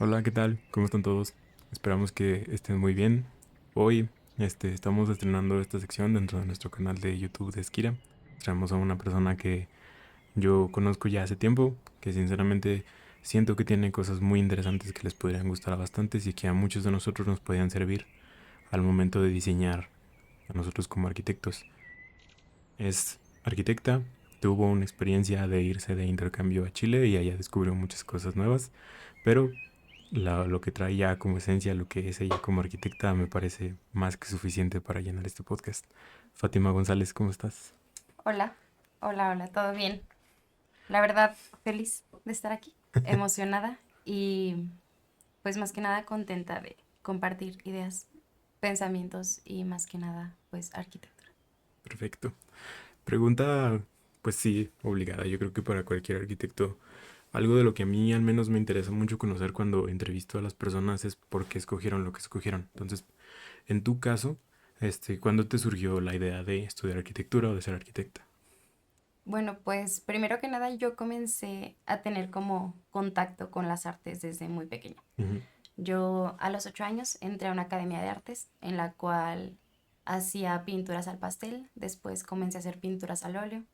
Hola, ¿qué tal? ¿Cómo están todos? Esperamos que estén muy bien. Hoy, estamos estrenando esta sección dentro de nuestro canal de YouTube de Esquira. Traemos a una persona que yo conozco ya hace tiempo, que sinceramente siento que tiene cosas muy interesantes que les podrían gustar a bastantes y que a muchos de nosotros nos podrían servir al momento de diseñar a nosotros como arquitectos. Es arquitecta, tuvo una experiencia de irse de intercambio a Chile y allá descubrió muchas cosas nuevas, pero lo que trae ya como esencia, lo que es ella como arquitecta, me parece más que suficiente para llenar este podcast. Fátima González, ¿cómo estás? Hola, hola, ¿todo bien? La verdad, feliz de estar aquí, emocionada y pues más que nada contenta de compartir ideas, pensamientos y más que nada pues arquitectura. Perfecto. Pregunta, pues sí, obligada. Yo creo que para cualquier arquitecto, algo de lo que a mí al menos me interesa mucho conocer cuando entrevisto a las personas es por qué escogieron lo que escogieron. Entonces, en tu caso, ¿cuándo te surgió la idea de estudiar arquitectura o de ser arquitecta? Bueno, pues primero que nada yo comencé a tener como contacto con las artes desde muy pequeña. Ujú. Yo a los 8 años entré a una academia de artes en la cual hacía pinturas al pastel, después comencé a hacer pinturas al óleo.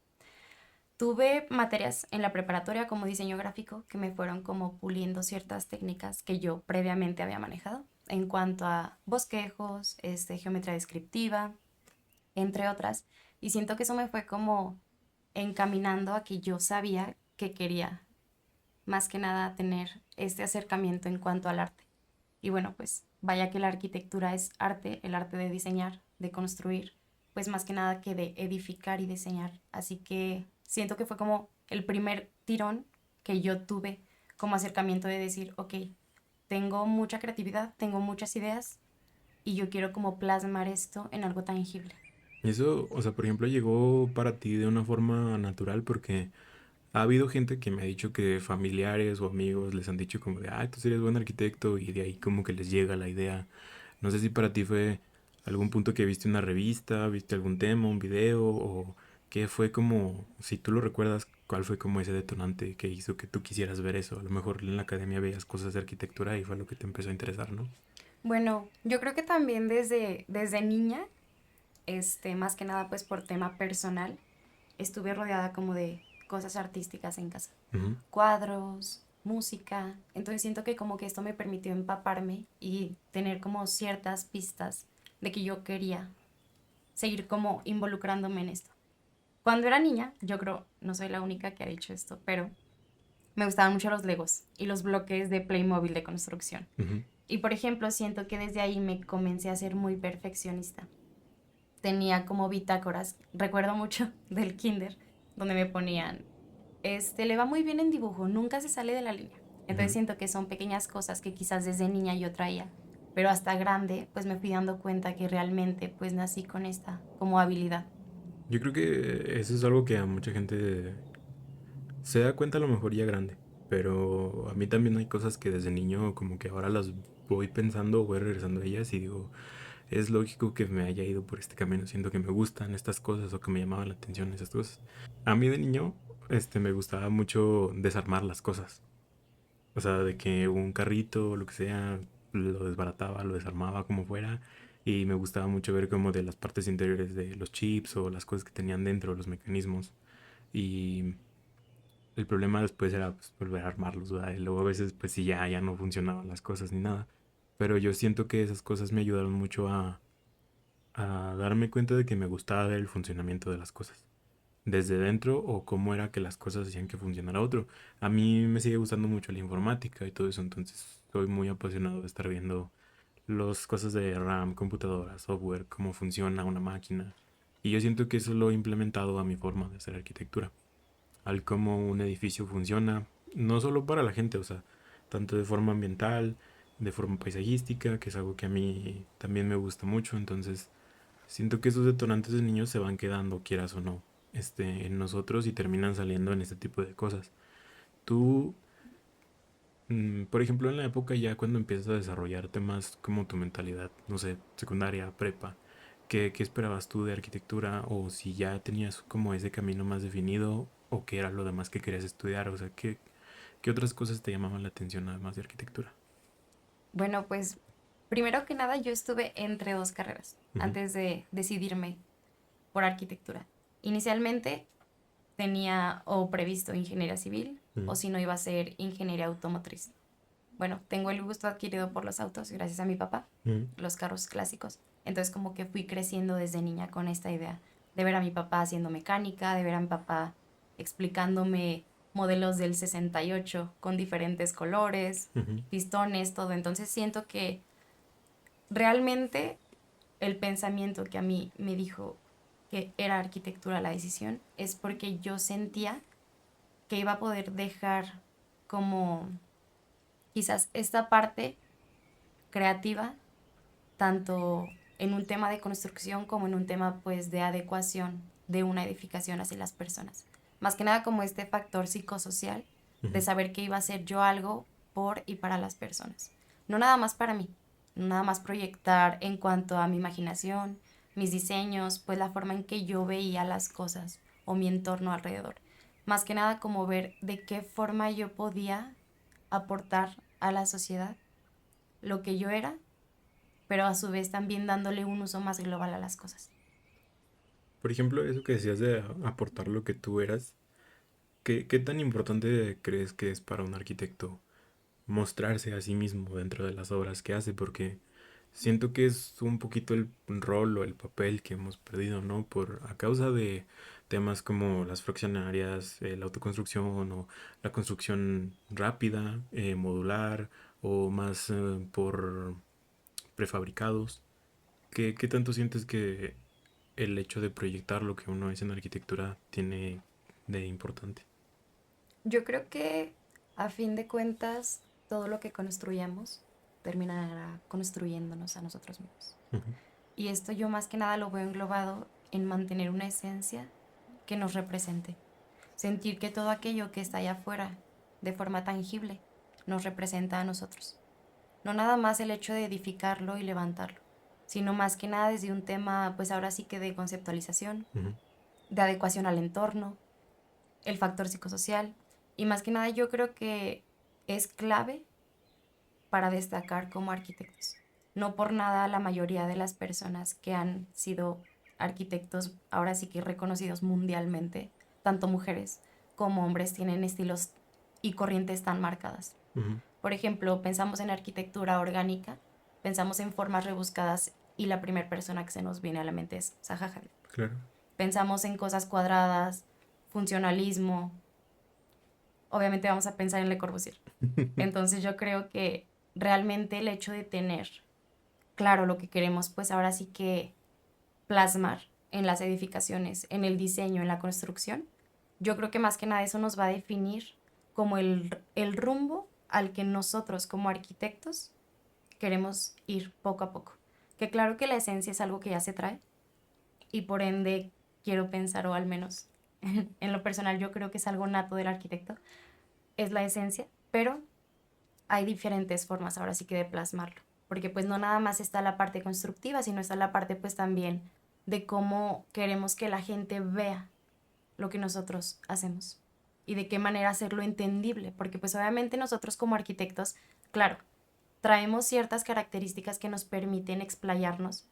Tuve materias en la preparatoria como diseño gráfico que me fueron como puliendo ciertas técnicas que yo previamente había manejado en cuanto a bosquejos, geometría descriptiva, entre otras. Y siento que eso me fue como encaminando a que yo sabía que quería más que nada tener este acercamiento en cuanto al arte. Y bueno, pues vaya que la arquitectura es arte, el arte de diseñar, de construir, pues más que nada que de edificar y diseñar. Así que siento que fue como el primer tirón que yo tuve como acercamiento de decir, ok, tengo mucha creatividad, tengo muchas ideas y yo quiero como plasmar esto en algo tangible. Y eso, o sea, por ejemplo, llegó para ti de una forma natural porque ha habido gente que me ha dicho que familiares o amigos les han dicho como de, ah, tú eres buen arquitecto y de ahí como que les llega la idea. No sé si para ti fue algún punto que viste una revista, viste algún tema, un video o qué fue como, si tú lo recuerdas, cuál fue como ese detonante que hizo que tú quisieras ver eso. A lo mejor en la academia veías cosas de arquitectura y fue lo que te empezó a interesar, ¿no? Bueno, yo creo que también desde niña, más que nada pues por tema personal, estuve rodeada como de cosas artísticas en casa. Ujú. Cuadros, música. Entonces siento que como que esto me permitió empaparme y tener como ciertas pistas de que yo quería seguir como involucrándome en esto. Cuando era niña, yo creo, no soy la única que ha dicho esto, pero me gustaban mucho los Legos y los bloques de Playmobil de construcción. Ujú. Y por ejemplo, siento que desde ahí me comencé a ser muy perfeccionista. Tenía como bitácoras, recuerdo mucho del kinder, donde me ponían, le va muy bien en dibujo, nunca se sale de la línea. Entonces Ujú. siento que son pequeñas cosas que quizás desde niña yo traía, pero hasta grande pues me fui dando cuenta que realmente pues nací con esta como habilidad. Yo creo que eso es algo que a mucha gente se da cuenta a lo mejor ya grande, pero a mí también hay cosas que desde niño como que ahora las voy pensando, voy regresando a ellas y digo, es lógico que me haya ido por este camino, siento que me gustan estas cosas o que me llamaban la atención esas cosas. A mí de niño, me gustaba mucho desarmar las cosas. O sea, de que un carrito o lo que sea, lo desbarataba, lo desarmaba como fuera. Y me gustaba mucho ver como de las partes interiores de los chips o las cosas que tenían dentro, los mecanismos. Y el problema después era pues, volver a armarlos, ¿verdad? Y luego a veces pues sí ya no funcionaban las cosas ni nada. Pero yo siento que esas cosas me ayudaron mucho a darme cuenta de que me gustaba ver el funcionamiento de las cosas. Desde dentro o cómo era que las cosas hacían que funcionara otro. A mí me sigue gustando mucho la informática y todo eso, entonces soy muy apasionado de estar viendo las cosas de RAM, computadora, software, cómo funciona una máquina. Y yo siento que eso lo he implementado a mi forma de hacer arquitectura, al cómo un edificio funciona, no solo para la gente, o sea, tanto de forma ambiental, de forma paisajística, que es algo que a mí también me gusta mucho, entonces siento que esos detonantes de niños se van quedando, quieras o no, en nosotros y terminan saliendo en este tipo de cosas. Tú, por ejemplo, en la época ya cuando empiezas a desarrollarte más como tu mentalidad, no sé, secundaria, prepa, ¿qué esperabas tú de arquitectura? O si ya tenías como ese camino más definido, o qué era lo demás que querías estudiar, o sea, ¿qué otras cosas te llamaban la atención además de arquitectura? Bueno, pues primero que nada yo estuve entre dos carreras Ujú, antes de decidirme por arquitectura. Inicialmente tenía o previsto ingeniería civil ujú, o si no iba a ser ingeniería automotriz. Bueno, tengo el gusto adquirido por los autos gracias a mi papá, ujú, los carros clásicos. Entonces como que fui creciendo desde niña con esta idea de ver a mi papá haciendo mecánica, de ver a mi papá explicándome modelos del 68 con diferentes colores, ujú. pistones, todo. Entonces siento que realmente el pensamiento que a mí me dijo que era arquitectura la decisión es porque yo sentía que iba a poder dejar como quizás esta parte creativa, tanto en un tema de construcción como en un tema pues de adecuación de una edificación hacia las personas. Más que nada como este factor psicosocial de Ujú. saber que iba a hacer yo algo por y para las personas. No nada más para mí, no nada más proyectar en cuanto a mi imaginación, mis diseños, pues la forma en que yo veía las cosas o mi entorno alrededor. Más que nada como ver de qué forma yo podía aportar a la sociedad lo que yo era, pero a su vez también dándole un uso más global a las cosas. Por ejemplo, eso que decías de aportar lo que tú eras, ¿qué tan importante crees que es para un arquitecto mostrarse a sí mismo dentro de las obras que hace? Porque siento que es un poquito el rol o el papel que hemos perdido, ¿no? A causa de temas como las fraccionarias, la autoconstrucción o la construcción rápida, modular o más por prefabricados. ¿Qué tanto sientes que el hecho de proyectar lo que uno es en arquitectura tiene de importante? Yo creo que a fin de cuentas todo lo que construyamos terminará construyéndonos a nosotros mismos. Ujú, Y esto yo más que nada lo veo englobado en mantener una esencia que nos represente. Sentir que todo aquello que está allá afuera, de forma tangible, nos representa a nosotros. No nada más el hecho de edificarlo y levantarlo, sino más que nada desde un tema, pues ahora sí que de conceptualización, ujú. de adecuación al entorno, el factor psicosocial. Y más que nada yo creo que es clave para destacar como arquitectos. No por nada la mayoría de las personas que han sido arquitectos ahora sí que reconocidos mundialmente, tanto mujeres como hombres, tienen estilos y corrientes tan marcadas. Ujú, Por ejemplo, pensamos en arquitectura orgánica, pensamos en formas rebuscadas y la primera persona que se nos viene a la mente es Zaha Hadid. claro. Pensamos en cosas cuadradas, funcionalismo, obviamente vamos a pensar en Le Corbusier. Entonces yo creo que realmente el hecho de tener claro lo que queremos, pues ahora sí que plasmar en las edificaciones, en el diseño, en la construcción, yo creo que más que nada eso nos va a definir como el rumbo al que nosotros como arquitectos queremos ir poco a poco. Que claro que la esencia es algo que ya se trae y por ende quiero pensar, o al menos en lo personal yo creo que es algo nato del arquitecto, es la esencia, pero hay diferentes formas ahora sí que de plasmarlo, porque pues no nada más está la parte constructiva, sino está la parte pues también de cómo queremos que la gente vea lo que nosotros hacemos y de qué manera hacerlo entendible, porque pues obviamente nosotros como arquitectos, claro, traemos ciertas características que nos permiten explayarnos,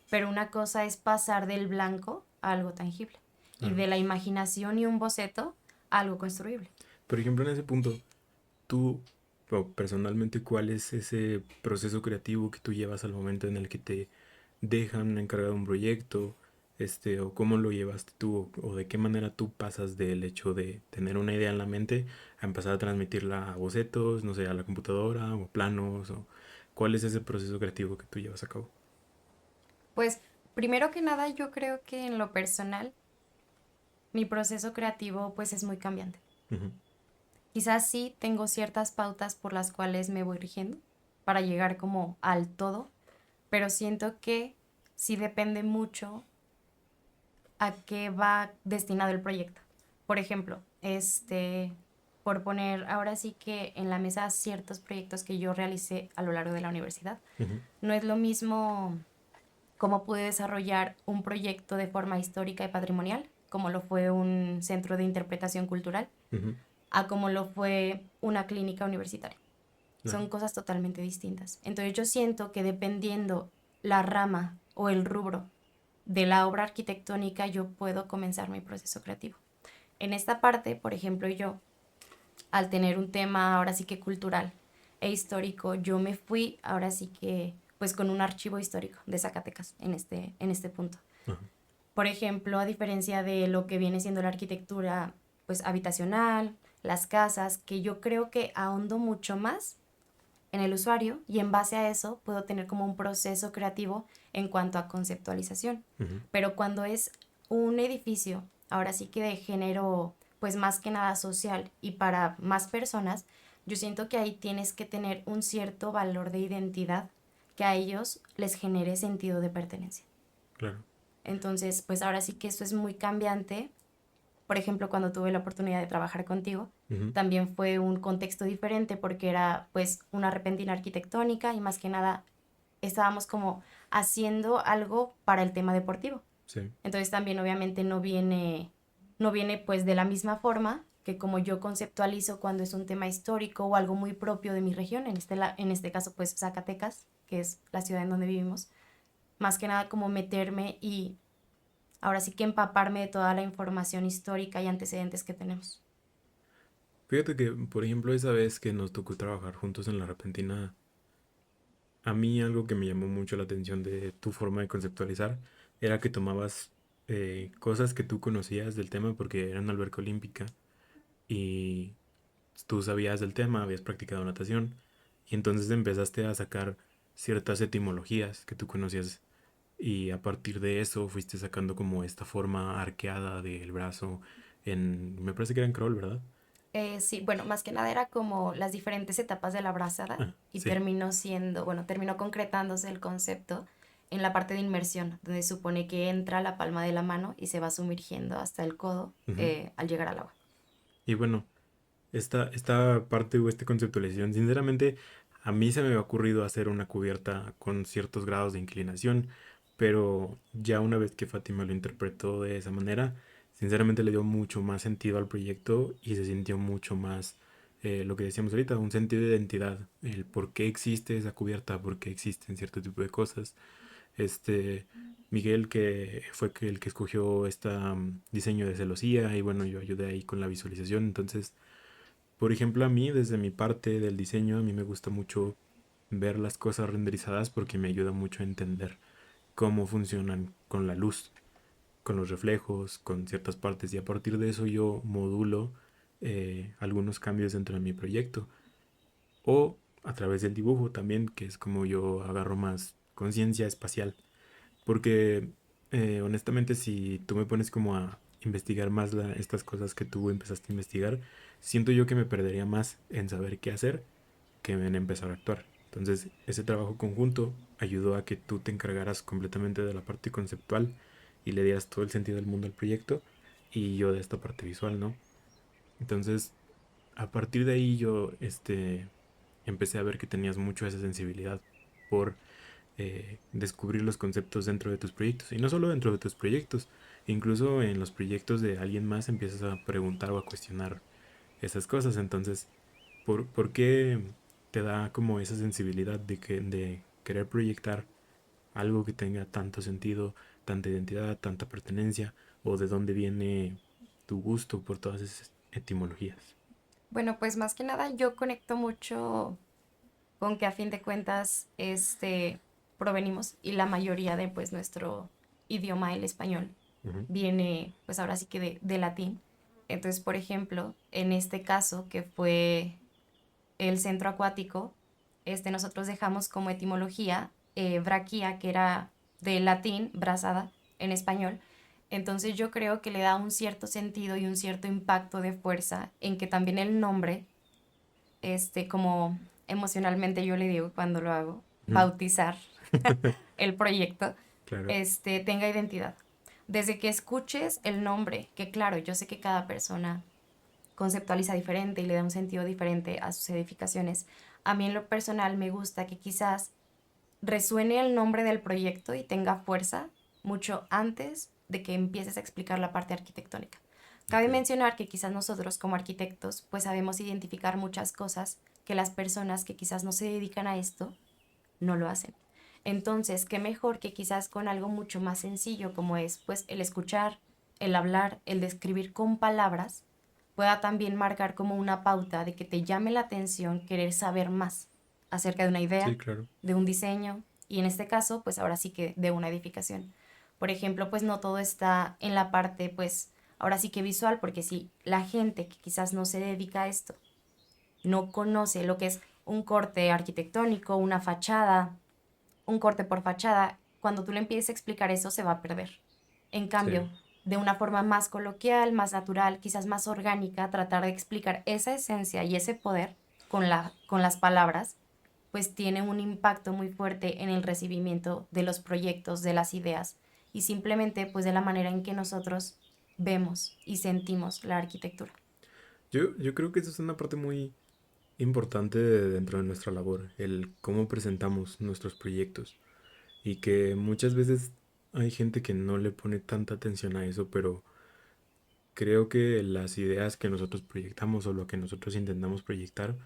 pero una cosa es pasar del blanco a algo tangible y Claro. de la imaginación y un boceto a algo construible. Por ejemplo, en ese punto, tú, o personalmente, ¿cuál es ese proceso creativo que tú llevas al momento en el que te dejan encargado un proyecto? O cómo lo llevaste tú, o de qué manera tú pasas del hecho de tener una idea en la mente a empezar a transmitirla a bocetos, no sé, a la computadora o planos, o cuál es ese proceso creativo que tú llevas a cabo. Pues primero que nada yo creo que en lo personal mi proceso creativo pues es muy cambiante. Ujú, Quizás sí tengo ciertas pautas por las cuales me voy rigiendo para llegar como al todo, pero siento que sí depende mucho a qué va destinado el proyecto. Por ejemplo, por poner ahora sí que en la mesa ciertos proyectos que yo realicé a lo largo de la universidad. ujú, No es lo mismo cómo pude desarrollar un proyecto de forma histórica y patrimonial, como lo fue un centro de interpretación cultural, ujú. a como lo fue una clínica universitaria. Claro. Son cosas totalmente distintas. Entonces yo siento que dependiendo la rama o el rubro de la obra arquitectónica, yo puedo comenzar mi proceso creativo. En esta parte, por ejemplo, yo, al tener un tema ahora sí que cultural e histórico, yo me fui ahora sí que pues con un archivo histórico de Zacatecas en este punto. Ajá. Por ejemplo, a diferencia de lo que viene siendo la arquitectura pues habitacional, las casas, que yo creo que ahondo mucho más en el usuario y en base a eso puedo tener como un proceso creativo en cuanto a conceptualización. Ujú. Pero cuando es un edificio, ahora sí que de género, pues más que nada social y para más personas, yo siento que ahí tienes que tener un cierto valor de identidad que a ellos les genere sentido de pertenencia. Claro. Entonces, pues ahora sí que eso es muy cambiante. Por ejemplo, cuando tuve la oportunidad de trabajar contigo, Ujú. también fue un contexto diferente porque era pues una repentina arquitectónica y más que nada estábamos como haciendo algo para el tema deportivo. Sí. Entonces también obviamente no viene pues de la misma forma que como yo conceptualizo cuando es un tema histórico o algo muy propio de mi región, en este caso pues Zacatecas, que es la ciudad en donde vivimos, más que nada como meterme y ahora sí que empaparme de toda la información histórica y antecedentes que tenemos. Fíjate que, por ejemplo, esa vez que nos tocó trabajar juntos en la repentina, a mí algo que me llamó mucho la atención de tu forma de conceptualizar era que tomabas cosas que tú conocías del tema porque eran alberca olímpica y tú sabías del tema, habías practicado natación y entonces empezaste a sacar ciertas etimologías que tú conocías y a partir de eso fuiste sacando como esta forma arqueada del brazo me parece que era en crawl, ¿verdad? Sí, bueno, más que nada era como las diferentes etapas de la brazada Ah, y sí. terminó concretándose el concepto en la parte de inmersión, donde supone que entra la palma de la mano y se va sumergiendo hasta el codo Ujú. al llegar al agua. Y bueno, esta parte o esta conceptualización, sinceramente, a mí se me ha ocurrido hacer una cubierta con ciertos grados de inclinación, pero ya una vez que Fátima lo interpretó de esa manera, sinceramente le dio mucho más sentido al proyecto y se sintió mucho más, lo que decíamos ahorita, un sentido de identidad, el por qué existe esa cubierta, por qué existen cierto tipo de cosas. Este, Miguel, que fue el que escogió este diseño de celosía y bueno, yo ayudé ahí con la visualización, entonces por ejemplo, a mí, desde mi parte del diseño, a mí me gusta mucho ver las cosas renderizadas porque me ayuda mucho a entender cómo funcionan con la luz, con los reflejos, con ciertas partes y a partir de eso yo modulo algunos cambios dentro de mi proyecto o a través del dibujo también, que es como yo agarro más conciencia espacial. Porque honestamente, si tú me pones como a investigar más estas cosas que tú empezaste a investigar, siento yo que me perdería más en saber qué hacer que en empezar a actuar. Entonces, ese trabajo conjunto ayudó a que tú te encargaras completamente de la parte conceptual y le dieras todo el sentido del mundo al proyecto y yo de esta parte visual, ¿no? Entonces, a partir de ahí yo empecé a ver que tenías mucho esa sensibilidad por descubrir los conceptos dentro de tus proyectos. Y no solo dentro de tus proyectos, incluso en los proyectos de alguien más empiezas a preguntar o a cuestionar esas cosas. Entonces, ¿por qué te da como esa sensibilidad de querer proyectar algo que tenga tanto sentido, tanta identidad, tanta pertenencia? ¿O de dónde viene tu gusto por todas esas etimologías? Bueno, pues más que nada yo conecto mucho con que a fin de cuentas provenimos y la mayoría de pues nuestro idioma, el español, Ujú. viene pues ahora sí que de latín. Entonces, por ejemplo, en este caso que fue el centro acuático, nosotros dejamos como etimología braquia, que era de latín, brazada en español. Entonces yo creo que le da un cierto sentido y un cierto impacto de fuerza en que también el nombre, como emocionalmente yo le digo cuando lo hago, Ujú. bautizar el proyecto, Claro. tenga identidad. Desde que escuches el nombre, que claro, yo sé que cada persona conceptualiza diferente y le da un sentido diferente a sus edificaciones. A mí en lo personal me gusta que quizás resuene el nombre del proyecto y tenga fuerza mucho antes de que empieces a explicar la parte arquitectónica. Cabe Ok. mencionar que quizás nosotros como arquitectos pues sabemos identificar muchas cosas que las personas que quizás no se dedican a esto no lo hacen. Entonces, qué mejor que quizás con algo mucho más sencillo como es pues el escuchar, el hablar, el describir con palabras, pueda también marcar como una pauta de que te llame la atención querer saber más acerca de una Sí, idea, claro. de un diseño y en este caso pues ahora sí que de una edificación. Por ejemplo, pues no todo está en la parte pues ahora sí que visual, porque si la gente que quizás no se dedica a esto no conoce lo que es un corte arquitectónico, una fachada, un corte por fachada, cuando tú le empieces a explicar eso se va a perder. En Sí. cambio, de una forma más coloquial, más natural, quizás más orgánica, tratar de explicar esa esencia y ese poder con las palabras, pues tiene un impacto muy fuerte en el recibimiento de los proyectos, de las ideas y simplemente pues de la manera en que nosotros vemos y sentimos la arquitectura. Yo creo que eso es una parte muy importante dentro de nuestra labor, el cómo presentamos nuestros proyectos. Y que muchas veces hay gente que no le pone tanta atención a eso, pero creo que las ideas que nosotros proyectamos o lo que nosotros intentamos proyectar,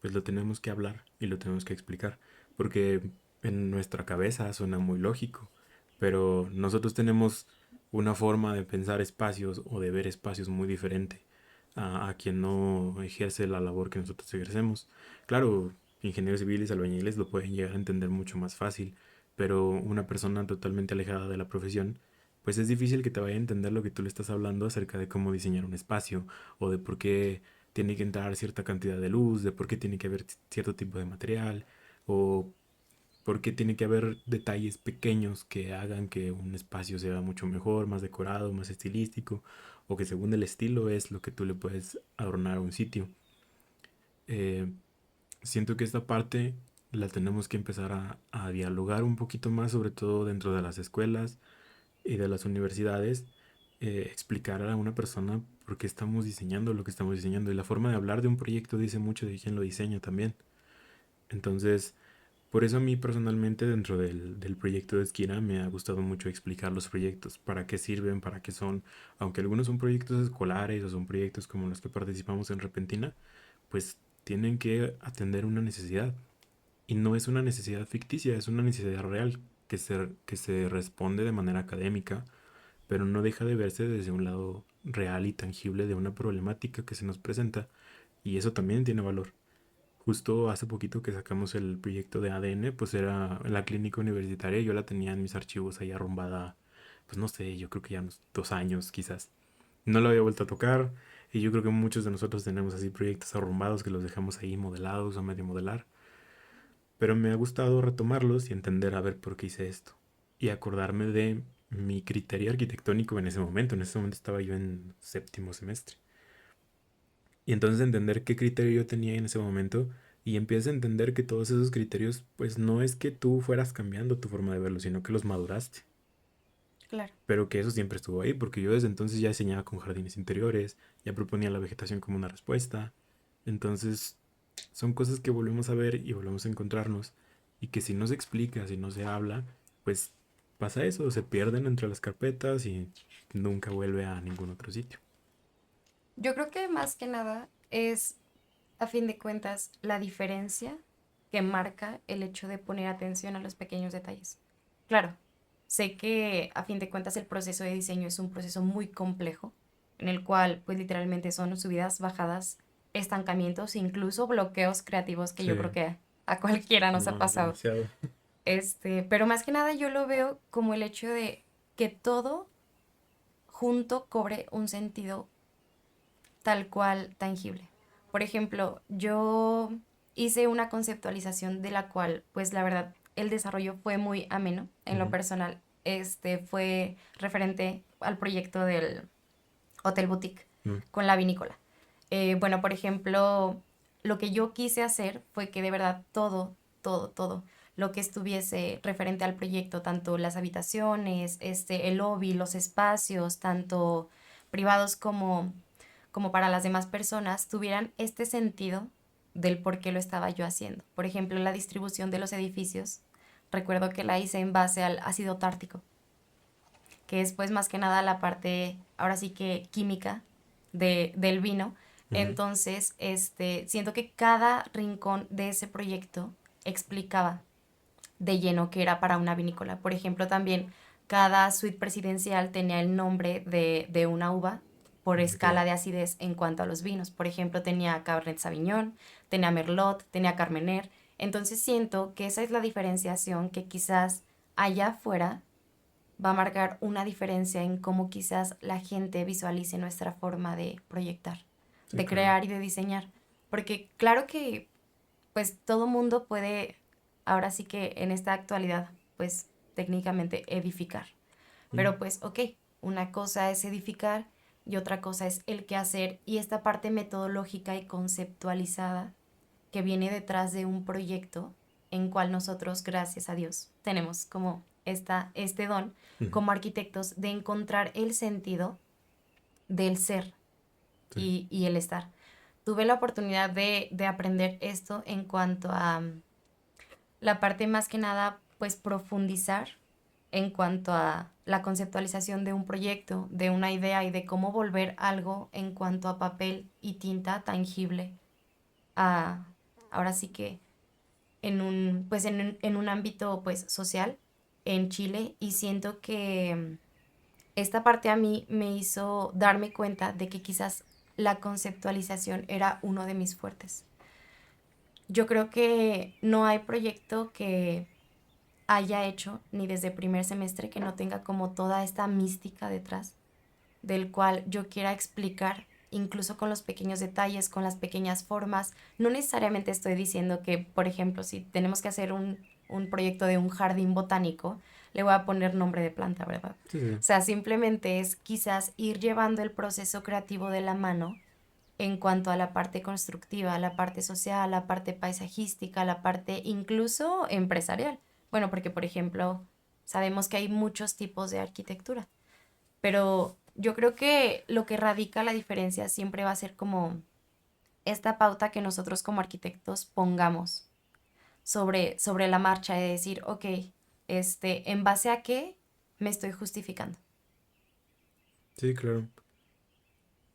pues lo tenemos que hablar y lo tenemos que explicar, porque en nuestra cabeza suena muy lógico, pero nosotros tenemos una forma de pensar espacios o de ver espacios muy diferente a quien no ejerce la labor que nosotros ejercemos. Claro, ingenieros civiles, albañiles lo pueden llegar a entender mucho más fácil, pero una persona totalmente alejada de la profesión pues es difícil que te vaya a entender lo que tú le estás hablando acerca de cómo diseñar un espacio o de por qué tiene que entrar cierta cantidad de luz, de por qué tiene que haber cierto tipo de material o por qué tiene que haber detalles pequeños que hagan que un espacio sea mucho mejor, más decorado, más estilístico o que según el estilo es lo que tú le puedes adornar a un sitio. Eh, Siento que esta parte la tenemos que empezar a dialogar un poquito más, sobre todo dentro de las escuelas y de las universidades, explicar a una persona por qué estamos diseñando lo que estamos diseñando. Y la forma de hablar de un proyecto dice mucho de quién lo diseña también. Entonces, por eso a mí personalmente dentro del proyecto de Esquina me ha gustado mucho explicar los proyectos, para qué sirven, para qué son, aunque algunos son proyectos escolares o son proyectos como los que participamos en Repentina, pues tienen que atender una necesidad. Y no es una necesidad ficticia, es una necesidad real que se responde de manera académica, pero no deja de verse desde un lado real y tangible de una problemática que se nos presenta, y eso también tiene valor. Justo hace poquito que sacamos el proyecto de ADN, pues era en la clínica universitaria, yo la tenía en mis archivos ahí arrumbada, pues no sé, yo creo que ya unos 2 años quizás. No la había vuelto a tocar, y yo creo que muchos de nosotros tenemos así proyectos arrumbados que los dejamos ahí modelados o medio modelar, pero me ha gustado retomarlos y entender a ver por qué hice esto. Y acordarme de mi criterio arquitectónico en ese momento. En ese momento estaba yo en séptimo semestre. Y entonces entender qué criterio yo tenía en ese momento y empiezas a entender que todos esos criterios, pues no es que tú fueras cambiando tu forma de verlo, sino que los maduraste. Claro. Pero que eso siempre estuvo ahí, porque yo desde entonces ya diseñaba con jardines interiores, ya proponía la vegetación como una respuesta. Entonces, son cosas que volvemos a ver y volvemos a encontrarnos, y que si no se explica, si no se habla, pues pasa eso, se pierden entre las carpetas y nunca vuelve a ningún otro sitio. Yo creo que más que nada es, a fin de cuentas, la diferencia que marca el hecho de poner atención a los pequeños detalles. Claro, sé que a fin de cuentas el proceso de diseño es un proceso muy complejo, en el cual pues literalmente son subidas, bajadas, estancamientos, incluso bloqueos creativos que yo creo Sí, que a cualquiera nos ha no, pasado. demasiado. Pero más que nada yo lo veo como el hecho de que todo junto cobre un sentido tal cual tangible. Por ejemplo, yo hice una conceptualización de la cual, pues la verdad, el desarrollo fue muy ameno en lo Ujú, personal. Fue referente al proyecto del Hotel Boutique mm, con la vinícola. Bueno, por ejemplo, lo que yo quise hacer fue que de verdad todo lo que estuviese referente al proyecto, tanto las habitaciones, el lobby, los espacios, tanto privados como para las demás personas, tuvieran este sentido del por qué lo estaba yo haciendo. Por ejemplo, la distribución de los edificios, recuerdo que la hice en base al ácido tártico, que es pues más que nada la parte, ahora sí que química, del vino. Ujú. Entonces, siento que cada rincón de ese proyecto explicaba de lleno que era para una vinícola. Por ejemplo, también cada suite presidencial tenía el nombre de una uva por Ok. escala de acidez en cuanto a los vinos. Por ejemplo, tenía Cabernet Sauvignon, tenía Merlot, tenía Carmener. Entonces siento que esa es la diferenciación que quizás allá afuera va a marcar una diferencia en cómo quizás la gente visualice nuestra forma de proyectar, Sí, de claro. crear y de diseñar. Porque claro que pues todo mundo puede, ahora sí que en esta actualidad, pues técnicamente edificar. Mm. Pero pues, ok, una cosa es edificar y otra cosa es el qué hacer y esta parte metodológica y conceptualizada que viene detrás de un proyecto en cual nosotros, gracias a Dios, tenemos como este don Ujú. como arquitectos de encontrar el sentido del ser Sí. y el estar. Tuve la oportunidad de aprender esto en cuanto a la parte más que nada, pues profundizar en cuanto a la conceptualización de un proyecto, de una idea y de cómo volver algo en cuanto a papel y tinta tangible a, ahora sí que pues en un ámbito pues social en Chile y siento que esta parte a mí me hizo darme cuenta de que quizás la conceptualización era uno de mis fuertes. Yo creo que no hay proyecto que haya hecho ni desde primer semestre que no tenga como toda esta mística detrás, del cual yo quiera explicar, incluso con los pequeños detalles, con las pequeñas formas. No necesariamente estoy diciendo que, por ejemplo, si tenemos que hacer un proyecto de un jardín botánico, le voy a poner nombre de planta, ¿verdad? Sí, sí. O sea, simplemente es quizás ir llevando el proceso creativo de la mano en cuanto a la parte constructiva, la parte social, la parte paisajística, la parte incluso empresarial. Bueno, porque por ejemplo, sabemos que hay muchos tipos de arquitectura, pero yo creo que lo que radica la diferencia siempre va a ser como esta pauta que nosotros como arquitectos pongamos sobre la marcha de decir, ok, ¿en base a qué me estoy justificando? Sí, claro.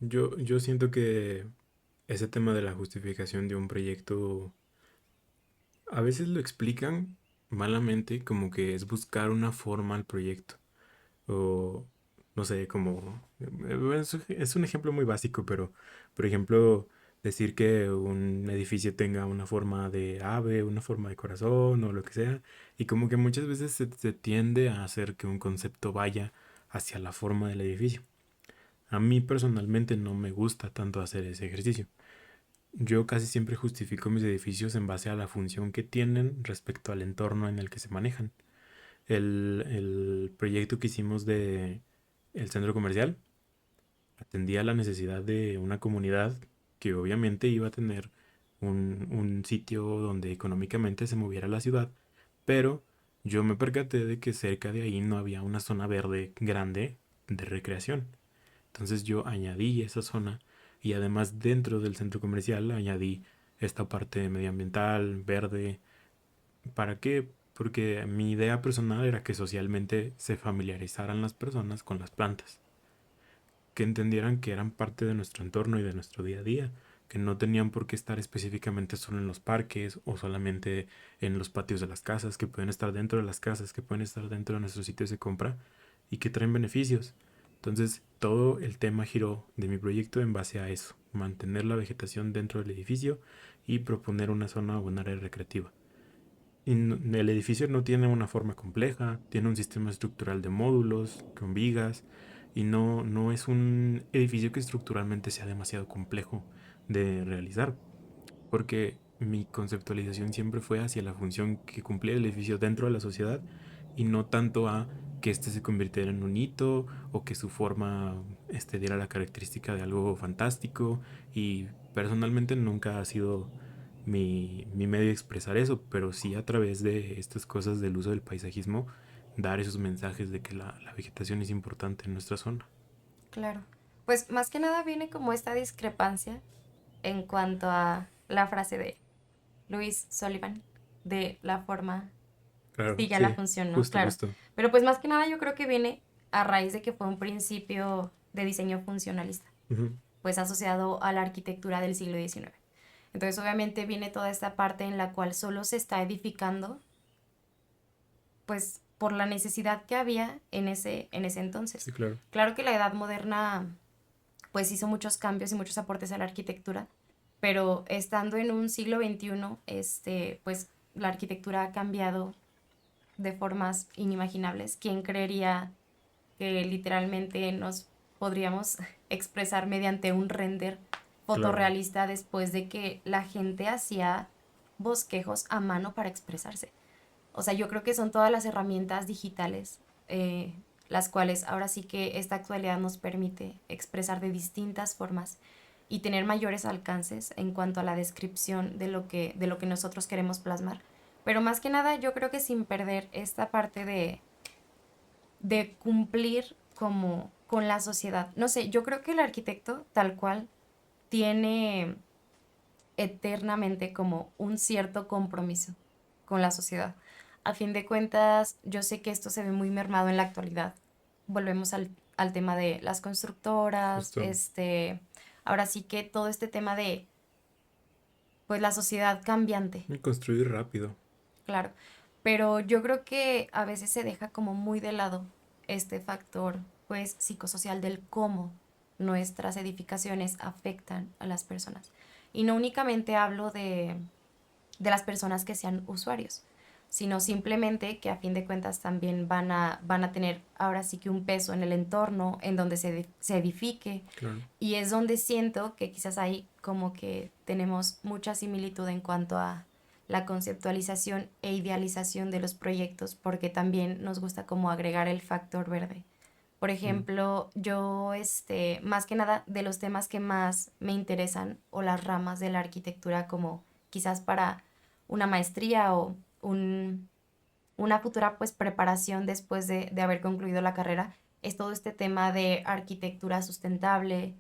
Yo siento que ese tema de la justificación de un proyecto a veces lo explican malamente como que es buscar una forma al proyecto. O no sé, como... es un ejemplo muy básico, pero por ejemplo, decir que un edificio tenga una forma de ave, una forma de corazón o lo que sea, y como que muchas veces se tiende a hacer que un concepto vaya hacia la forma del edificio. A mí personalmente no me gusta tanto hacer ese ejercicio. Yo casi siempre justifico mis edificios en base a la función que tienen respecto al entorno en el que se manejan. El proyecto que hicimos de el centro comercial atendía la necesidad de una comunidad que obviamente iba a tener un sitio donde económicamente se moviera la ciudad, pero yo me percaté de que cerca de ahí no había una zona verde grande de recreación. Entonces yo añadí esa zona y además dentro del centro comercial añadí esta parte medioambiental, verde. ¿Para qué? Porque mi idea personal era que socialmente se familiarizaran las personas con las plantas, que entendieran que eran parte de nuestro entorno y de nuestro día a día, que no tenían por qué estar específicamente solo en los parques o solamente en los patios de las casas, que pueden estar dentro de las casas, que pueden estar dentro de nuestros sitios de compra y que traen beneficios. Entonces, todo el tema giró de mi proyecto en base a eso, mantener la vegetación dentro del edificio y proponer una zona o un área recreativa. Y el edificio no tiene una forma compleja, tiene un sistema estructural de módulos con vigas y no es un edificio que estructuralmente sea demasiado complejo de realizar, porque mi conceptualización siempre fue hacia la función que cumplía el edificio dentro de la sociedad y no tanto a que éste se convirtiera en un hito o que su forma diera la característica de algo fantástico y personalmente nunca ha sido mi medio de expresar eso, pero sí a través de estas cosas del uso del paisajismo, dar esos mensajes de que la vegetación es importante en nuestra zona. Claro. Pues más que nada viene como esta discrepancia en cuanto a la frase de Louis Sullivan, de la forma Claro, sigue a la sí, función, ¿no? justo, Claro. justo. Pero pues más que nada yo creo que viene a raíz de que fue un principio de diseño funcionalista. Ujú. pues asociado a la arquitectura del siglo XIX. Entonces obviamente viene toda esta parte en la cual solo se está edificando pues por la necesidad que había en ese entonces. Sí, claro. Claro que la edad moderna pues hizo muchos cambios y muchos aportes a la arquitectura, pero estando en un siglo XXI, pues la arquitectura ha cambiado de formas inimaginables. ¿Quién creería que literalmente nos podríamos expresar mediante un render Claro. fotorrealista después de que la gente hacía bosquejos a mano para expresarse? O sea, yo creo que son todas las herramientas digitales, eh, las cuales ahora sí que esta actualidad nos permite expresar de distintas formas y tener mayores alcances en cuanto a la descripción de lo que nosotros queremos plasmar. Pero más que nada, yo creo que sin perder esta parte de cumplir como con la sociedad. No sé, yo creo que el arquitecto tal cual tiene eternamente como un cierto compromiso con la sociedad. A fin de cuentas, yo sé que esto se ve muy mermado en la actualidad. Volvemos al tema de las constructoras, Justo. ahora sí que todo este tema de, pues, la sociedad cambiante, Y construir rápido. claro. Pero yo creo que a veces se deja como muy de lado este factor, pues, psicosocial del cómo nuestras edificaciones afectan a las personas. Y no únicamente hablo de las personas que sean usuarios, sino simplemente que a fin de cuentas también van a tener ahora sí que un peso en el entorno en donde se edifique, Claro. y es donde siento que quizás ahí como que tenemos mucha similitud en cuanto a la conceptualización e idealización de los proyectos, porque también nos gusta como agregar el factor verde. Por Mm. ejemplo, yo, más que nada, de los temas que más me interesan o las ramas de la arquitectura como quizás para una maestría o una futura pues preparación después de haber concluido la carrera, es todo este tema de arquitectura sustentable,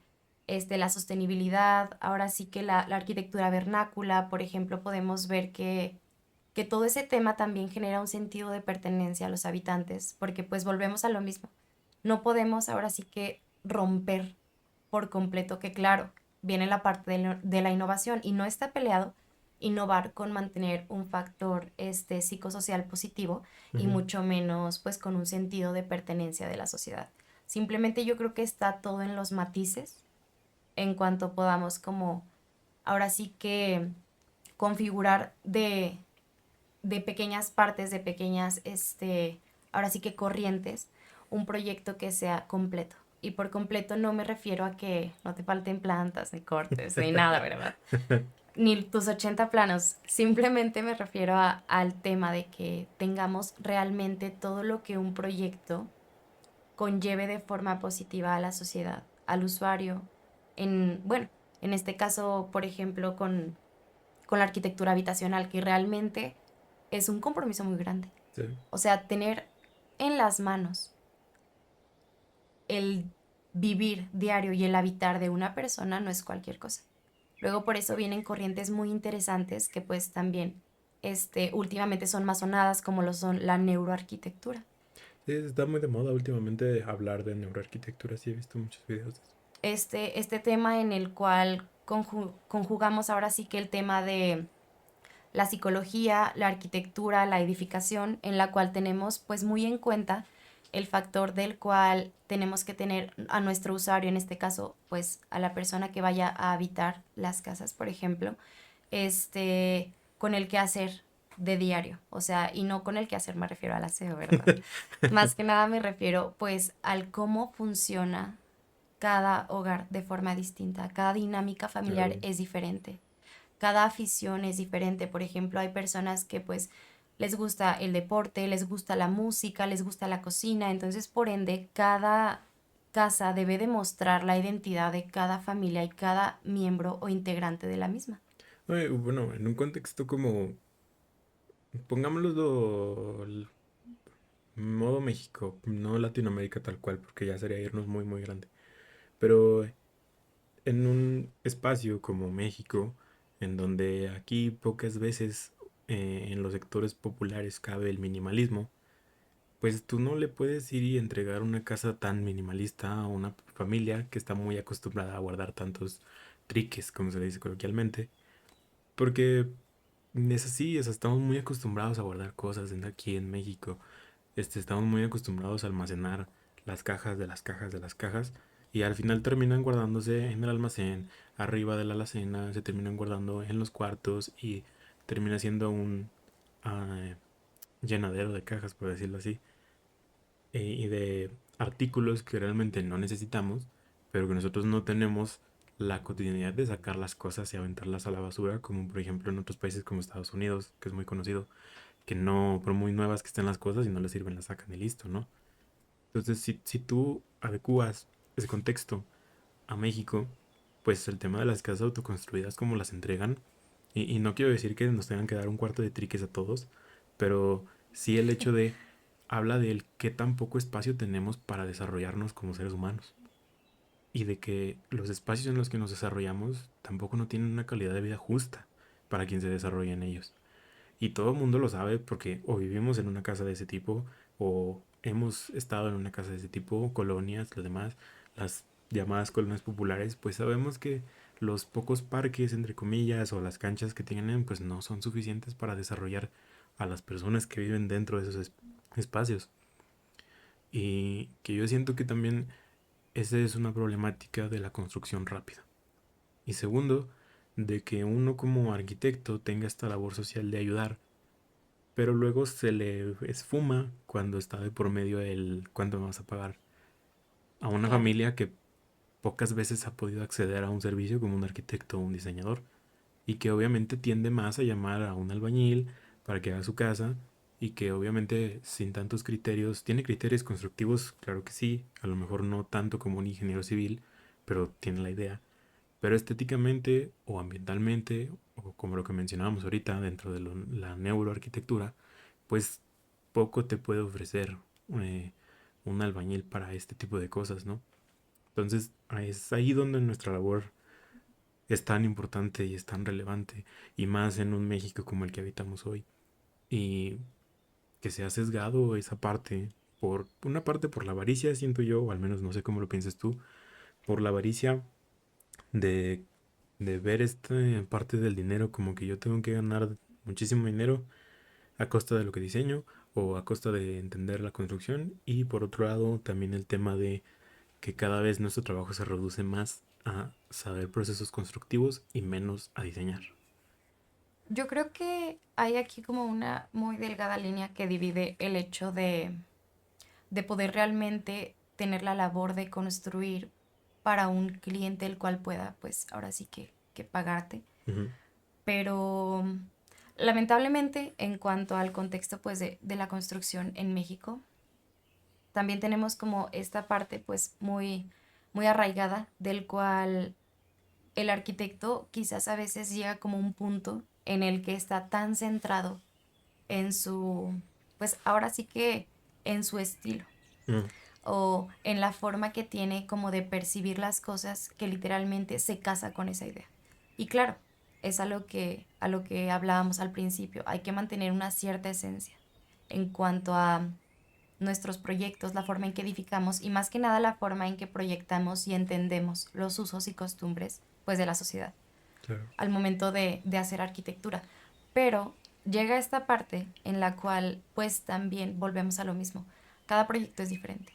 la sostenibilidad, ahora sí que la arquitectura vernácula, por ejemplo, podemos ver que todo ese tema también genera un sentido de pertenencia a los habitantes, porque pues volvemos a lo mismo. No podemos ahora sí que romper por completo, que claro, viene la parte de la innovación y no está peleado innovar con mantener un factor psicosocial positivo y Ujú. mucho menos pues con un sentido de pertenencia de la sociedad. Simplemente yo creo que está todo en los matices en cuanto podamos como ahora sí que configurar de pequeñas partes, de pequeñas, ahora sí que corrientes, un proyecto que sea completo. Y por completo no me refiero a que no te falten plantas, ni cortes, ni nada, ¿verdad? Ni tus 80 planos. Simplemente me refiero al tema de que tengamos realmente todo lo que un proyecto conlleve de forma positiva a la sociedad, al usuario. Bueno, en este caso, por ejemplo, con la arquitectura habitacional, que realmente es un compromiso muy grande. Sí. O sea, tener en las manos el vivir diario y el habitar de una persona no es cualquier cosa. Luego por eso vienen corrientes muy interesantes que pues también últimamente son más sonadas como lo son la neuroarquitectura. Sí, está muy de moda últimamente hablar de neuroarquitectura. Sí, he visto muchos videos de eso. Este tema en el cual conjugamos ahora sí que el tema de la psicología, la arquitectura, la edificación, en la cual tenemos pues muy en cuenta el factor del cual tenemos que tener a nuestro usuario, en este caso pues a la persona que vaya a habitar las casas, por ejemplo, con el quehacer de diario, o sea, y no con el quehacer me refiero al aseo, ¿verdad? Más que nada me refiero pues al cómo funciona cada hogar de forma distinta, cada dinámica familiar Claro. es diferente, cada afición es diferente. Por ejemplo, hay personas que pues les gusta el deporte, les gusta la música, les gusta la cocina, entonces por ende cada casa debe demostrar la identidad de cada familia y cada miembro o integrante de la misma. Oye, bueno, en un contexto como, pongámoslo modo México, no Latinoamérica tal cual, porque ya sería irnos muy, muy grande. Pero en un espacio como México, en donde aquí pocas veces en los sectores populares cabe el minimalismo, pues tú no le puedes ir y entregar una casa tan minimalista a una familia que está muy acostumbrada a guardar tantos triques, como se le dice coloquialmente, porque es así, o sea, estamos muy acostumbrados a guardar cosas aquí en México. Estamos muy acostumbrados a almacenar las cajas de las cajas de las cajas y al final terminan guardándose en el almacén, arriba de la alacena, se terminan guardando en los cuartos y termina siendo un ah, llenadero de cajas, por decirlo así, y de artículos que realmente no necesitamos, pero que nosotros no tenemos la cotidianidad de sacar las cosas y aventarlas a la basura, como por ejemplo en otros países como Estados Unidos, que es muy conocido, que no, por muy nuevas que estén las cosas y no les sirven, las sacan y listo, ¿no? Entonces, si tú adecuas ese contexto a México, pues el tema de las casas autoconstruidas, como las entregan, y no quiero decir que nos tengan que dar un cuarto de triques a todos, pero sí el hecho de, habla del qué tan poco espacio tenemos para desarrollarnos como seres humanos, y de que los espacios en los que nos desarrollamos tampoco no tienen una calidad de vida justa para quien se desarrolla en ellos. Y todo el mundo lo sabe porque o vivimos en una casa de ese tipo o hemos estado en una casa de ese tipo, colonias, lo demás, las llamadas colonias populares, pues sabemos que los pocos parques, entre comillas, o las canchas que tienen, pues no son suficientes para desarrollar a las personas que viven dentro de esos espacios. Y que yo siento que también esa es una problemática de la construcción rápida. Y segundo, de que uno como arquitecto tenga esta labor social de ayudar, pero luego se le esfuma cuando está de por medio el cuánto me vas a pagar a una Claro. familia que pocas veces ha podido acceder a un servicio como un arquitecto o un diseñador y que obviamente tiende más a llamar a un albañil para que haga su casa y que obviamente sin tantos criterios, tiene criterios constructivos, claro que sí, a lo mejor no tanto como un ingeniero civil, pero tiene la idea, pero estéticamente o ambientalmente, o como lo que mencionábamos ahorita dentro de la neuroarquitectura, pues poco te puede ofrecer eh, un albañil para este tipo de cosas, ¿no? Entonces es ahí donde nuestra labor es tan importante y es tan relevante, y más en un México como el que habitamos hoy, y que se ha sesgado esa parte, por una parte por la avaricia, siento yo, o al menos no sé cómo lo piensas tú, por la avaricia de, de ver esta parte del dinero como que yo tengo que ganar muchísimo dinero a costa de lo que diseño o a costa de entender la construcción, y por otro lado también el tema de que cada vez nuestro trabajo se reduce más a saber procesos constructivos y menos a diseñar. Yo creo que hay aquí como una muy delgada línea que divide el hecho de poder realmente tener la labor de construir para un cliente el cual pueda, pues ahora sí que pagarte. Ujú. Pero lamentablemente en cuanto al contexto pues de la construcción en México, también tenemos como esta parte pues muy, muy arraigada del cual el arquitecto quizás a veces llega como un punto en el que está tan centrado en su, pues ahora sí que en su estilo Mm, o en la forma que tiene como de percibir las cosas que literalmente se casa con esa idea. Y claro, es a lo que hablábamos al principio, hay que mantener una cierta esencia en cuanto a nuestros proyectos, la forma en que edificamos y más que nada la forma en que proyectamos y entendemos los usos y costumbres pues de la sociedad claro. al momento de hacer arquitectura. Pero llega esta parte en la cual pues también volvemos a lo mismo. Cada proyecto es diferente,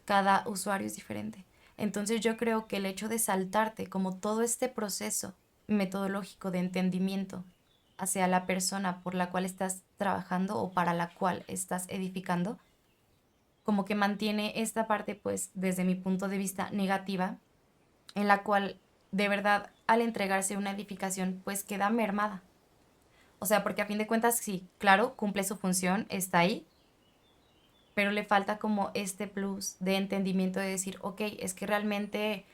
cada usuario es diferente. Entonces yo creo que el hecho de saltarte como todo este proceso metodológico de entendimiento hacia la persona por la cual estás trabajando o para la cual estás edificando, como que mantiene esta parte, pues, desde mi punto de vista negativa, en la cual de verdad al entregarse una edificación, pues queda mermada. O sea, porque a fin de cuentas, sí, claro, cumple su función, está ahí, pero le falta como este plus de entendimiento de decir, ok, es que realmente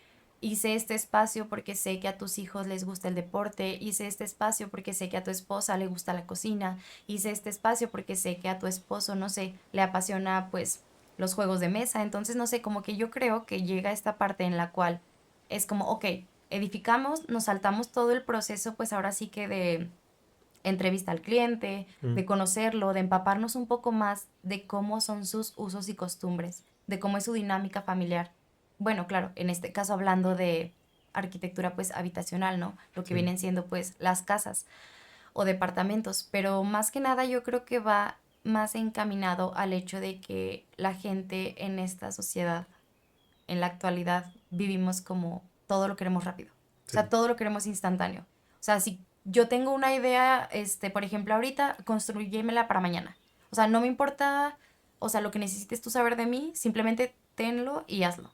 hice este espacio porque sé que a tus hijos les gusta el deporte, hice este espacio porque sé que a tu esposa le gusta la cocina, hice este espacio porque sé que a tu esposo, no sé, le apasiona pues los juegos de mesa, entonces no sé, como que yo creo que llega esta parte en la cual es como, ok, edificamos, nos saltamos todo el proceso, pues ahora sí que de entrevista al cliente, Mm, de conocerlo, de empaparnos un poco más de cómo son sus usos y costumbres, de cómo es su dinámica familiar, bueno, claro, en este caso hablando de arquitectura pues habitacional, ¿no? Lo que Sí, vienen siendo pues las casas o departamentos, pero más que nada yo creo que va más encaminado al hecho de que la gente en esta sociedad, en la actualidad, vivimos como todo lo queremos rápido. O sea, sí. todo lo queremos instantáneo. O sea, si yo tengo una idea, por ejemplo, ahorita, construyémela para mañana. O sea, no me importa, o sea, lo que necesites tú saber de mí, simplemente tenlo y hazlo.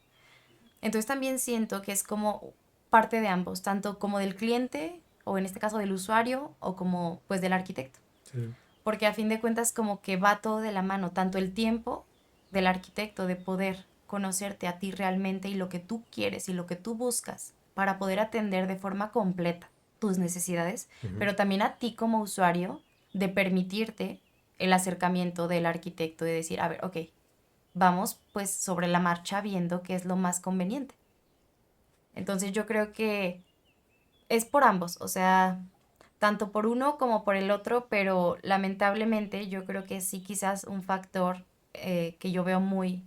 Entonces también siento que es como parte de ambos, tanto como del cliente, o en este caso del usuario, o como pues del arquitecto. Sí. Porque a fin de cuentas como que va todo de la mano, tanto el tiempo del arquitecto de poder conocerte a ti realmente y lo que tú quieres y lo que tú buscas para poder atender de forma completa tus necesidades, Ujú. pero también a ti como usuario de permitirte el acercamiento del arquitecto, de decir, a ver, ok, vamos pues sobre la marcha viendo qué es lo más conveniente. Entonces yo creo que es por ambos, o sea, tanto por uno como por el otro, pero lamentablemente yo creo que sí quizás un factor que yo veo muy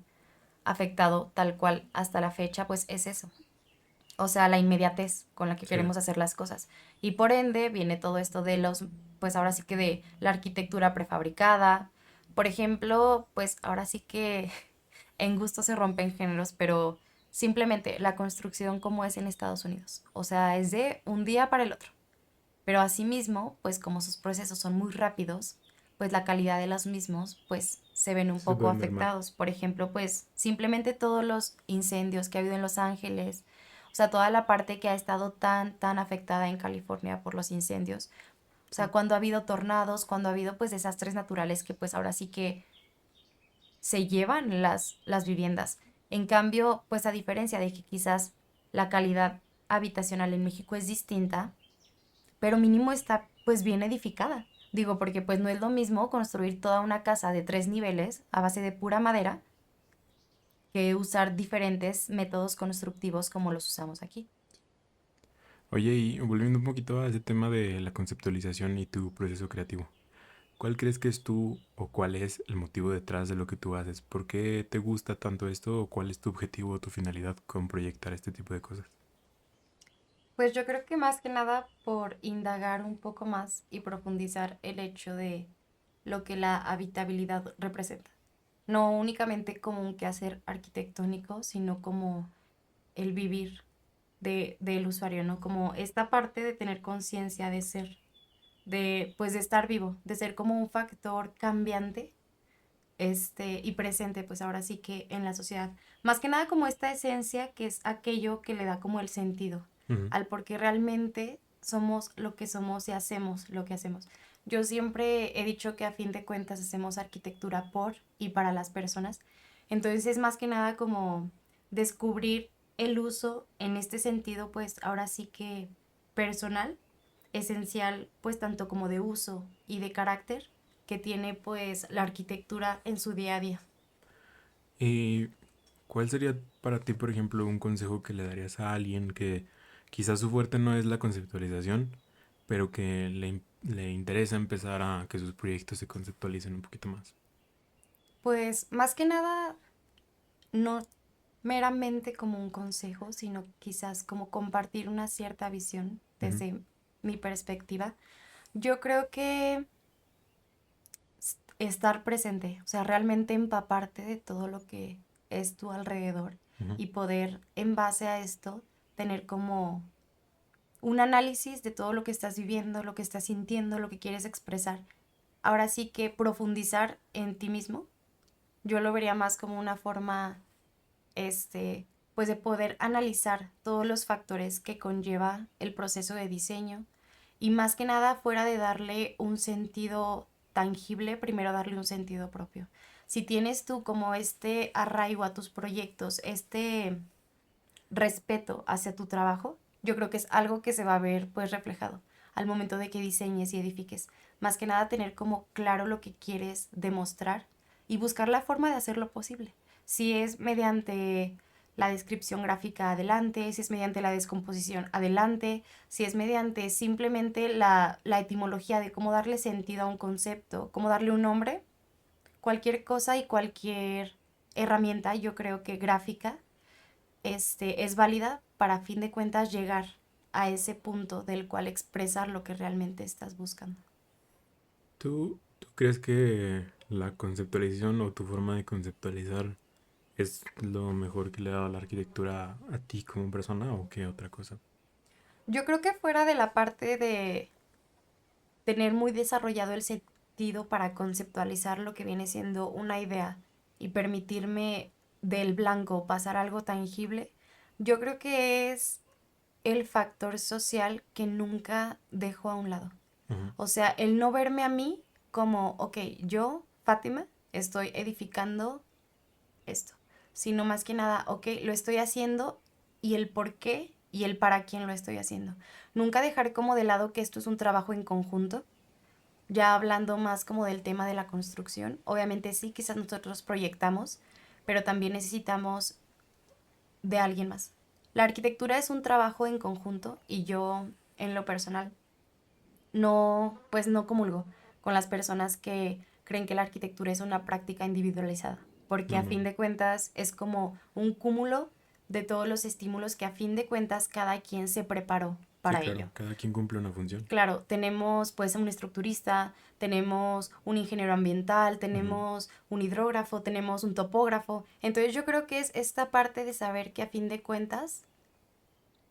afectado tal cual hasta la fecha, pues es eso. O sea, la inmediatez con la que Sí. queremos hacer las cosas. Y por ende viene todo esto de los, pues ahora sí que de la arquitectura prefabricada. Por ejemplo, pues ahora sí que en gusto se rompen géneros, pero simplemente la construcción como es en Estados Unidos. O sea, es de un día para el otro. Pero asimismo, pues como sus procesos son muy rápidos, pues la calidad de los mismos, pues se ven un Se poco puede mermar. afectados. Por ejemplo, pues simplemente todos los incendios que ha habido en Los Ángeles, o sea, toda la parte que ha estado tan afectada en California por los incendios. O sea, cuando ha habido tornados, cuando ha habido pues desastres naturales que pues ahora sí que se llevan las viviendas. En cambio, pues a diferencia de que quizás la calidad habitacional en México es distinta, pero mínimo está pues bien edificada. Digo, porque pues no es lo mismo construir toda una casa de 3 niveles a base de pura madera que usar diferentes métodos constructivos como los usamos aquí. Oye, y volviendo un poquito a ese tema de la conceptualización y tu proceso creativo, ¿cuál crees que es tú o cuál es el motivo detrás de lo que tú haces? ¿Por qué te gusta tanto esto o cuál es tu objetivo o tu finalidad con proyectar este tipo de cosas? Pues yo creo que más que nada por indagar un poco más y profundizar el hecho de lo que la habitabilidad representa. No únicamente como un quehacer arquitectónico, sino como el vivir del usuario, ¿no? Como esta parte de tener conciencia de ser, de pues de estar vivo, de ser como un factor cambiante, y presente, pues ahora sí que en la sociedad. Más que nada como esta esencia que es aquello que le da como el sentido Ujú. al por qué realmente somos lo que somos y hacemos lo que hacemos. Yo siempre he dicho que a fin de cuentas hacemos arquitectura por y para las personas. Entonces es más que nada como descubrir el uso en este sentido, pues ahora sí que personal, esencial, pues tanto como de uso y de carácter que tiene pues la arquitectura en su día a día. ¿Y cuál sería para ti, por ejemplo, un consejo que le darías a alguien que quizás su fuerte no es la conceptualización, pero que le interesa empezar a que sus proyectos se conceptualicen un poquito más? Pues más que nada, no meramente como un consejo, sino quizás como compartir una cierta visión Ujú. desde mi perspectiva. Yo creo que estar presente, o sea, realmente empaparte de todo lo que es tu alrededor Ujú. y poder en base a esto tener como un análisis de todo lo que estás viviendo, lo que estás sintiendo, lo que quieres expresar. Ahora sí que profundizar en ti mismo, yo lo vería más como una forma, pues de poder analizar todos los factores que conlleva el proceso de diseño y más que nada fuera de darle un sentido tangible, primero darle un sentido propio. Si tienes tú como este arraigo a tus proyectos, este respeto hacia tu trabajo, yo creo que es algo que se va a ver pues reflejado al momento de que diseñes y edifiques. Más que nada tener como claro lo que quieres demostrar y buscar la forma de hacerlo posible. Si es mediante la descripción gráfica adelante, si es mediante la descomposición adelante, si es mediante simplemente la etimología de cómo darle sentido a un concepto, cómo darle un nombre, cualquier cosa y cualquier herramienta, yo creo que gráfica, es válida para a fin de cuentas llegar a ese punto del cual expresar lo que realmente estás buscando. ¿Tú crees que la conceptualización o tu forma de conceptualizar es lo mejor que le ha dado la arquitectura a ti como persona o qué otra cosa? Yo creo que fuera de la parte de tener muy desarrollado el sentido para conceptualizar lo que viene siendo una idea y permitirme del blanco pasar a algo tangible, yo creo que es el factor social que nunca dejo a un lado. Ujú. O sea, el no verme a mí como, ok, yo, Fátima, estoy edificando esto, sino más que nada, ok, lo estoy haciendo y el por qué y el para quién lo estoy haciendo. Nunca dejar como de lado que esto es un trabajo en conjunto, ya hablando más como del tema de la construcción. Obviamente sí, quizás nosotros proyectamos, pero también necesitamos de alguien más. La arquitectura es un trabajo en conjunto y yo, en lo personal, no, pues no comulgo con las personas que creen que la arquitectura es una práctica individualizada, porque No, a fin no. de cuentas es como un cúmulo de todos los estímulos que a fin de cuentas cada quien se preparó Sí, para ello. claro, cada quien cumple una función. Claro, tenemos pues un estructurista, tenemos un ingeniero ambiental, Ujú. tenemos un hidrógrafo, tenemos un topógrafo. Entonces yo creo que es esta parte de saber que a fin de cuentas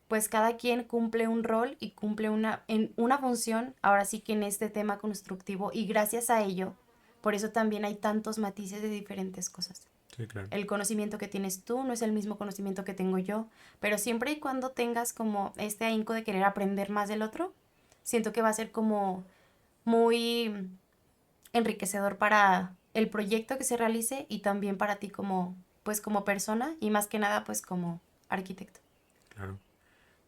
pues cada quien cumple un rol y cumple una función, ahora sí que en este tema constructivo, y gracias a ello, por eso también hay tantos matices de diferentes cosas. Sí, claro. El conocimiento que tienes tú no es el mismo conocimiento que tengo yo, pero siempre y cuando tengas como este ahínco de querer aprender más del otro, siento que va a ser como muy enriquecedor para el proyecto que se realice y también para ti como, pues como persona y más que nada pues como arquitecto. Claro.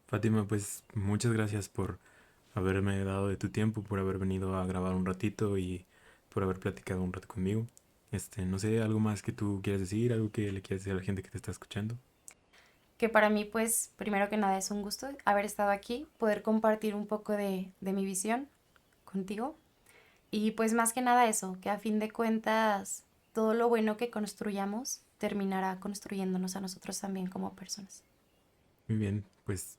Fátima, pues muchas gracias por haberme dado de tu tiempo, por haber venido a grabar un ratito y por haber platicado un rato conmigo. No sé, algo más que tú quieras decir, algo que le quieras decir a la gente que te está escuchando. Que para mí, pues, primero que nada es un gusto haber estado aquí, poder compartir un poco de mi visión contigo. Y pues más que nada eso, que a fin de cuentas todo lo bueno que construyamos terminará construyéndonos a nosotros también como personas. Muy bien, pues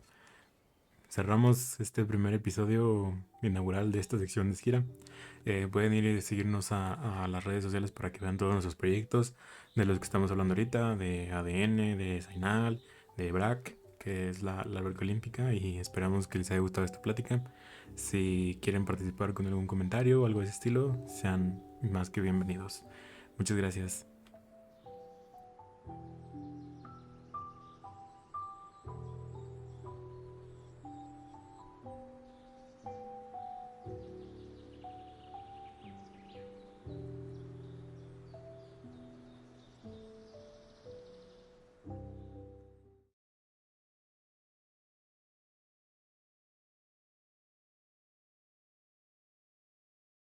cerramos este primer episodio inaugural de esta sección de Esquira. Pueden ir y seguirnos a las redes sociales para que vean todos nuestros proyectos de los que estamos hablando ahorita, de ADN, de Zainal, de BRAC, que es la alberca olímpica, y esperamos que les haya gustado esta plática. Si quieren participar con algún comentario o algo de ese estilo, sean más que bienvenidos. Muchas gracias.